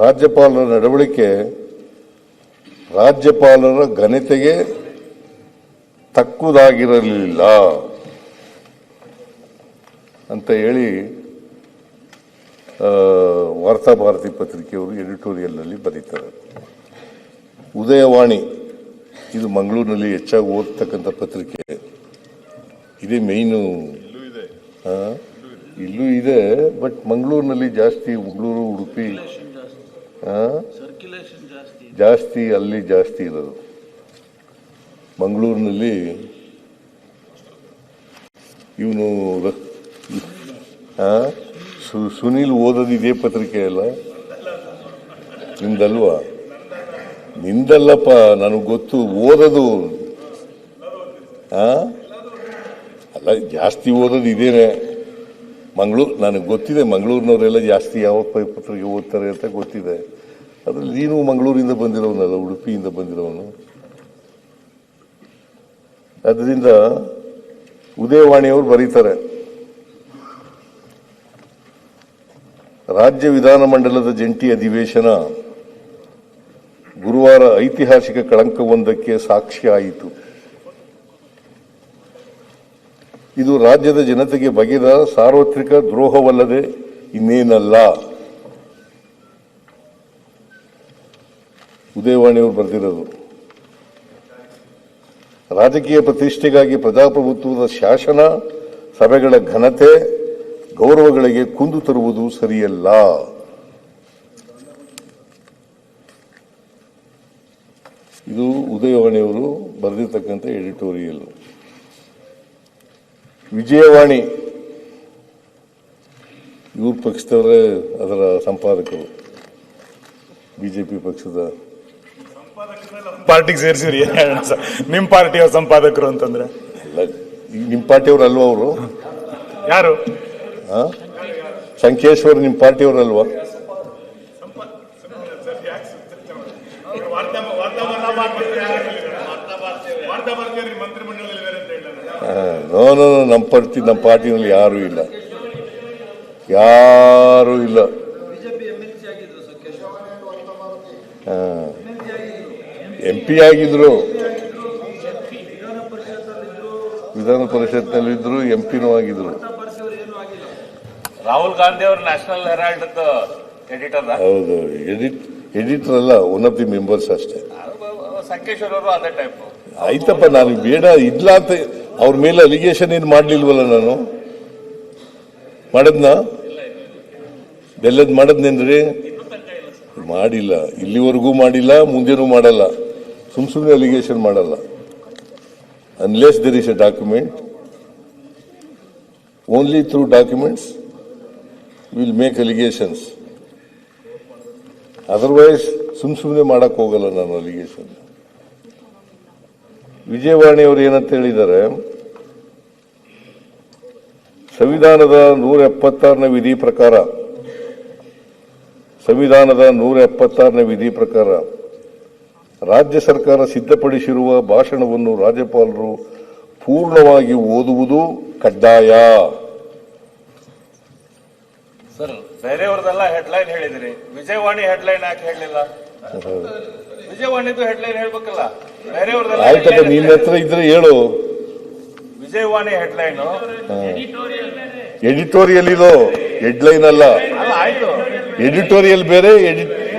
ರಾಜ್ಯಪಾಲರ ನಡವಳಿಕೆ ರಾಜ್ಯಪಾಲರ ಘನತೆಗೆ ತಕ್ಕುದಾಗಿರಲಿಲ್ಲ ಅಂತ ಹೇಳಿ ವಾರ್ತಾಭಾರತಿ ಪತ್ರಿಕೆಯವರು ಎಡಿಟೋರಿಯಲ್ನಲ್ಲಿ ಬರೀತಾರೆ. ಉದಯವಾಣಿ ಇದು ಮಂಗಳೂರಿನಲ್ಲಿ ಹೆಚ್ಚಾಗಿ ಓದ್ತಕ್ಕಂಥ ಪತ್ರಿಕೆ. ಇದೇ ಮೇಯ್ನು. ಇಲ್ಲೂ ಇದೆ, ಬಟ್ ಮಂಗಳೂರಿನಲ್ಲಿ ಜಾಸ್ತಿ. ಮಂಗಳೂರು, ಉಡುಪಿ ಜಾಸ್ತಿ, ಅಲ್ಲಿ ಜಾಸ್ತಿ ಇರೋದು. ಮಂಗಳೂರಿನಲ್ಲಿ ಇವನು ಸುನೀಲ್ ಓದೋದು ಇದೇ ಪತ್ರಿಕೆ ಅಲ್ಲ, ನಿಮ್ದಲ್ವಾ? ನಿಂದಲ್ಲಪ್ಪ, ನನಗೆ ಗೊತ್ತು. ಓದೋದು ಅಲ್ಲ, ಜಾಸ್ತಿ ಓದೋದು ಇದೇನೆ. ನನಗೆ ಗೊತ್ತಿದೆ ಮಂಗಳೂರಿನವರೆಲ್ಲ ಜಾಸ್ತಿ ಯಾವ ಪತ್ರಿಕೆ ಓದ್ತಾರೆ ಅಂತ ಗೊತ್ತಿದೆ. ಅದ್ರಲ್ಲಿ ನೀನು ಮಂಗಳೂರಿಂದ ಬಂದಿರೋನಲ್ಲ, ಉಡುಪಿಯಿಂದ ಬಂದಿರೋನು. ಅದರಿಂದ ಉದಯವಾಣಿಯವರು ಬರೀತಾರೆ, ರಾಜ್ಯ ವಿಧಾನಮಂಡಲದ ಜಂಟಿ ಅಧಿವೇಶನ ಗುರುವಾರ ಐತಿಹಾಸಿಕ ಕಳಂಕವೊಂದಕ್ಕೆ ಸಾಕ್ಷಿ ಆಯಿತು. ಇದು ರಾಜ್ಯದ ಜನತೆಗೆ ಬಗೆದ ಸಾರ್ವತ್ರಿಕ ದ್ರೋಹವಲ್ಲದೆ ಇನ್ನೇನಲ್ಲ. ಉದಯವಾಣಿಯವರು ಬರೆದಿರೋದು. ರಾಜಕೀಯ ಪ್ರತಿಷ್ಠೆಗಾಗಿ ಪ್ರಜಾಪ್ರಭುತ್ವದ ಶಾಸನ ಸಭೆಗಳ ಘನತೆ ಗೌರವಗಳಿಗೆ ಕುಂದು ತರುವುದು ಸರಿಯಲ್ಲ. ಇದು ಉದಯವಾಣಿಯವರು ಬರೆದಿರ್ತಕ್ಕಂಥ ಎಡಿಟೋರಿಯಲ್. ವಿಜಯವಾಣಿ ಇವ್ರ ಪಕ್ಷದವರೇ ಅದರ ಸಂಪಾದಕರು, ಬಿಜೆಪಿ ಪಕ್ಷದ. ಪಾರ್ಟಿಗೆ ಸೇರಿಸಿರಿ, ನಿಮ್ ಪಾರ್ಟಿಯವ್ರ ಸಂಪಾದಕರು ಅಂತಂದ್ರೆ ನಿಮ್ ಪಾರ್ಟಿಯವ್ರು ಅಲ್ವಾ ಅವರು? ಯಾರು? ಸಂಕೇಶ್ವರ್ ನಿಮ್ ಪಾರ್ಟಿಯವ್ರಲ್ವಾ? ನೋ, ನಮ್ಮ ಪಾರ್ಟಿನಲ್ಲಿ ಯಾರು ಇಲ್ಲ, ಯಾರು ಇಲ್ಲ. MP ಆಗಿದ್ರು, ವಿಧಾನ ಪರಿಷತ್ನಲ್ಲಿದ್ರು, MP ನೂ ಆಗಿದ್ರು. ರಾಹುಲ್ ಗಾಂಧಿ ಅವರು ನ್ಯಾಷನಲ್ ಹೆರಾಲ್ಡ್ ಎಡಿಟರ್. ಹೌದು, ಎಡಿಟರ್ ಅಲ್ಲ, ಒನ್ ಆಫ್ ದಿ ಮೆಂಬರ್ಸ್ ಅಷ್ಟೇ. ಸಂಕೇಶ್ವರ್ ಅವರು ಅದೇ ಟೈಪ್. ಆಯ್ತಪ್ಪ, ನಾನು ಬೇಡ ಇಲ್ಲ ಅಂತ ಅವ್ರ ಮೇಲೆ ಅಲಿಗೇಷನ್ ಏನು ಮಾಡ್ಲಿಲ್ವಲ್ಲ. ನಾನು ಮಾಡದ್ನಾ? ಬೆಲ್ಲದ್ ಮಾಡದ್ನೇನ್ರಿ? ಮಾಡಿಲ್ಲ, ಇಲ್ಲಿವರೆಗೂ ಮಾಡಿಲ್ಲ, ಮುಂದೆನೂ ಮಾಡಲ್ಲ. ಸುಮ್ಮನೆ ಅಲಿಗೇಷನ್ ಮಾಡಲ್ಲ. Unless there is a document, only through documents will make allegations. Otherwise ಸುಮ್ಮನೆ ಮಾಡಕ್ ಹೋಗಲ್ಲ ನಾನು ಅಲಿಗೇಷನ್. ವಿಜಯವಾಣಿಯವರು ಏನಂತ ಹೇಳಿದ್ದಾರೆ, ಸಂವಿಧಾನದ 176ನೇ ವಿಧಿ ಪ್ರಕಾರ ರಾಜ್ಯ ಸರ್ಕಾರ ಸಿದ್ಧಪಡಿಸಿರುವ ಭಾಷಣವನ್ನು ರಾಜ್ಯಪಾಲರು ಪೂರ್ಣವಾಗಿ ಓದುವುದು ಕಡ್ಡಾಯ. ಸರ್, ಬೇರೆಯವ್ರದೆಲ್ಲ ಹೆಡ್ಲೈನ್ ಹೇಳಿದ್ರಿ, ವಿಜಯವಾಣಿ ಹೆಡ್ಲೈನ್ ಯಾಕೆ ಹೇಳಲಿಲ್ಲ? ವಿಜಯವಾಣಿದು ಹೆಡ್ಲೈನ್ ಹೇಳ್ಬೇಕಲ್ಲ. ಬೇರೆಯವ್ರದೆಲ್ಲ ಆಯ್ತಲ್ಲ, ನಿನ್ನ ಹತ್ರ ಇದ್ರೆ ಹೇಳು. ವಿಜಯವಾಣಿ ಹೆಡ್ಲೈನ್ ಎಡಿಟೋರಿಯಲ್, ಇದು ಹೆಡ್ಲೈನ್ ಅಲ್ಲ. ಆಯ್ತು, ಎಡಿಟೋರಿಯಲ್ ಬೇರೆ.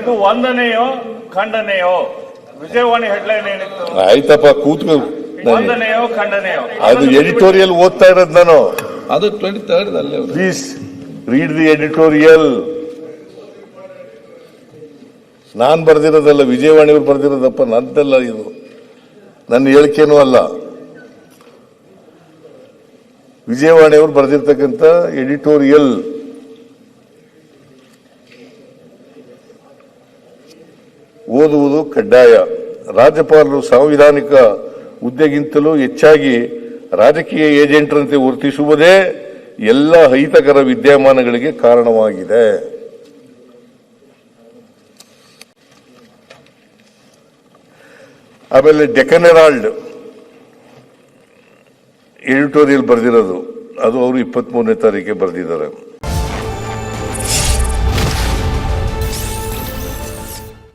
ಇದು ವಂದನೆಯೋ ಖಂಡನೆಯೋ? ವಿಜಯವಾಣಿ ಹೆಡ್ಲೈನ್ ಏನಿತ್ತು? ಆಯ್ತಪ್ಪ, ಕೂತ್ಕೊ. ವಂದನೆಯೋ ಖಂಡನೆಯೋ? ಅದು ಎಡಿಟೋರಿಯಲ್ ಓದ್ತಾ ಇರೋದು ನಾನು. ಅದು 23rd ಅಲ್ಲೇ. Please read the editorial. ನಾನ್ ಬರ್ದಿರೋದಲ್ಲ, ವಿಜಯವಾಣಿಯವ್ರು ಬರ್ದಿರೋದಪ್ಪ, ನಂದಲ್ಲ ಇದು. ನನ್ನ ಹೇಳಿಕೆನೂ ಅಲ್ಲ. ವಿಜಯವಾಣಿಯವರು ಬರೆದಿರ್ತಕ್ಕಂಥ ಎಡಿಟೋರಿಯಲ್. ಓದುವುದು ಕಡ್ಡಾಯ. ರಾಜ್ಯಪಾಲರು ಸಾಂವಿಧಾನಿಕ ಹುದ್ದೆಗಿಂತಲೂ ಹೆಚ್ಚಾಗಿ ರಾಜಕೀಯ ಏಜೆಂಟ್ರಂತೆ ವರ್ತಿಸುವುದೇ ಎಲ್ಲ ಅಹಿತಕರ ವಿದ್ಯಮಾನಗಳಿಗೆ ಕಾರಣವಾಗಿದೆ. ಆಮೇಲೆ ಡೆಕ್ಕನ್ ಹೆರಾಲ್ಡ್ ಎಡಿಟೋರಿಯಲ್ ಬರೆದಿರೋದು, ಅದು ಅವರು 23ನೇ ತಾರೀಕಿಗೆ ಬರೆದಿದ್ದಾರೆ.